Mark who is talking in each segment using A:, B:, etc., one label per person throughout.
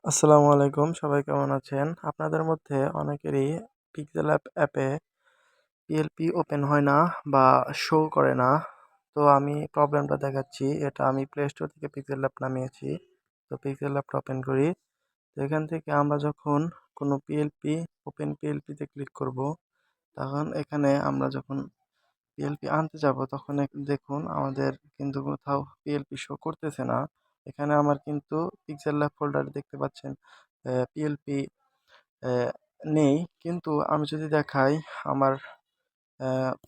A: আসসালামু আলাইকুম। সবাই কেমন আছেন? আপনাদের মধ্যে অনেকেরই পিক্সেল অ্যাপে পিএলপি ওপেন হয় না বা শো করে না। তো আমি প্রবলেমটা দেখাচ্ছি। এটা আমি প্লে স্টোর থেকে পিক্সেল অ্যাপ নামিয়েছি। তো পিক্সেল অ্যাপটা ওপেন করি। তো এখান থেকে আমরা যখন কোনো ওপেন পিএলপিতে ক্লিক করব, তখন এখানে আমরা যখন পিএলপি আনতে যাব তখন দেখুন আমাদের কিন্তু কোথাও পিএলপি শো করতেছে না। এখানে আমার কিন্তু পিক্সেল ল্যাব ফোল্ডারে দেখতে পাচ্ছেন পিএলপি নেই। কিন্তু আমি যদি দেখাই আমার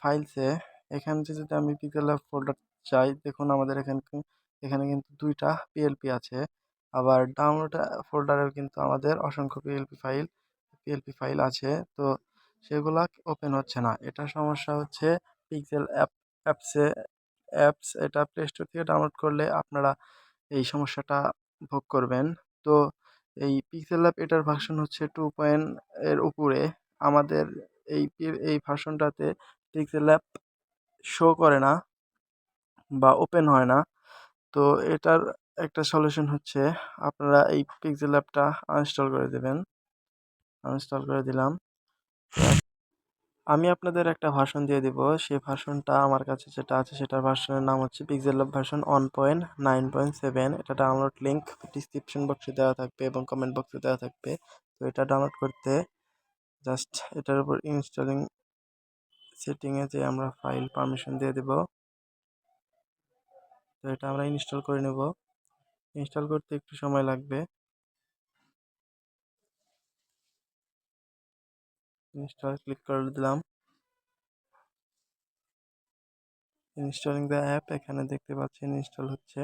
A: ফাইলসে, এখানে যদি আমি পিক্সেল ল্যাব ফোল্ডার চাই, দেখুন আমাদের এখানে কিন্তু ২ টা পিএলপি আছে। আবার ডাউনলোড ফোল্ডারেও কিন্তু আমাদের অসংখ্য পিএলপি ফাইল আছে। তো সেগুলা ওপেন হচ্ছে না। এটার সমস্যা হচ্ছে পিক্সেল অ্যাপসে অ্যাপস এটা প্লে স্টোর থেকে ডাউনলোড করলে আপনারা এই সমস্যাটা ভোগ করবেন। তো এই পিক্সেল ল্যাব এটার ভার্সন হচ্ছে 2 এর উপরে। আমাদের এই ভার্সনটাতে পিক্সেল ল্যাব শো করে না বা ওপেন হয় না। তো এটার একটা সলিউশন হচ্ছে আপনারা এই পিক্সেল ল্যাবটা আনইনস্টল করে দিবেন। আনইনস্টল করে দিলাম। আমি আপনাদের একটা ভার্সন দিয়ে দিব। সেই ভার্সনটা আমার কাছে যেটা আছে সেটার ভার্সনের নাম হচ্ছে পিক্সেল ল্যাব ভার্সন 1.9.7। এটা ডাউনলোড লিংক ডিসক্রিপশন বক্সে দেওয়া থাকবে এবং কমেন্ট বক্সে দেওয়া থাকবে। তো এটা ডাউনলোড করতে জাস্ট এটার উপর ইনস্টলিং সেটিংয়ে যে আমরা ফাইল পারমিশন দিয়ে দেব। তো এটা আমরা ইনস্টল করে নেব। ইনস্টল করতে একটু সময় লাগবে। ইনস্টল ক্লিক করে দিলাম। ইনস্টলিং দ্য অ্যাপ এখানে দেখতে পাচ্ছেন ইনস্টল হচ্ছে।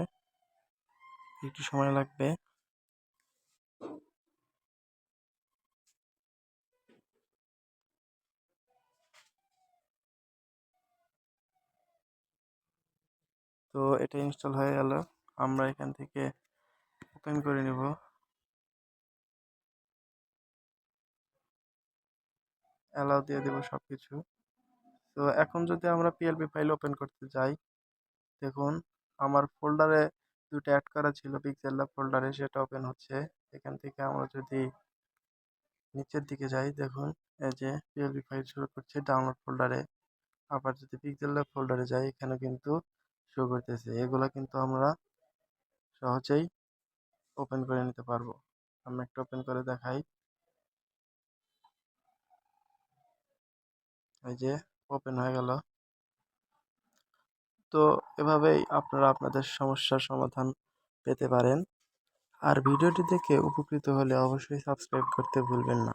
A: একটু সময় লাগবে। তো এটা ইনস্টল হয়ে গেল। আমরা এখান থেকে ওপেন করে নেব। অ্যালাউ দিয়ে দেব সবকিছু। তো এখন যদি আমরা পিএলপি ফাইল ওপেন করতে যাই, দেখুন আমার ফোল্ডারে ২টা অ্যাড করা ছিল পিক্সেল ল্যাব ফোল্ডারে, সেটা ওপেন হচ্ছে। এখান থেকে আমরা যদি নিচের দিকে যাই, দেখুন এই যে পিএলপি ফাইল শুরু করছে ডাউনলোড ফোল্ডারে। আবার যদি পিক্সেল ল্যাব ফোল্ডারে যাই, এখানে কিন্তু শো করতেছে। এগুলা কিন্তু আমরা সহজেই ওপেন করে নিতে পারবো। আমি একটা ওপেন করে দেখাই। এই যে ওপেন হয়ে গেল। তো এভাবেই আপনারা আপনাদের সমস্যার সমাধান পেতে পারেন। আর ভিডিওটি দেখে উপকৃত হলে অবশ্যই সাবস্ক্রাইব করতে ভুলবেন না।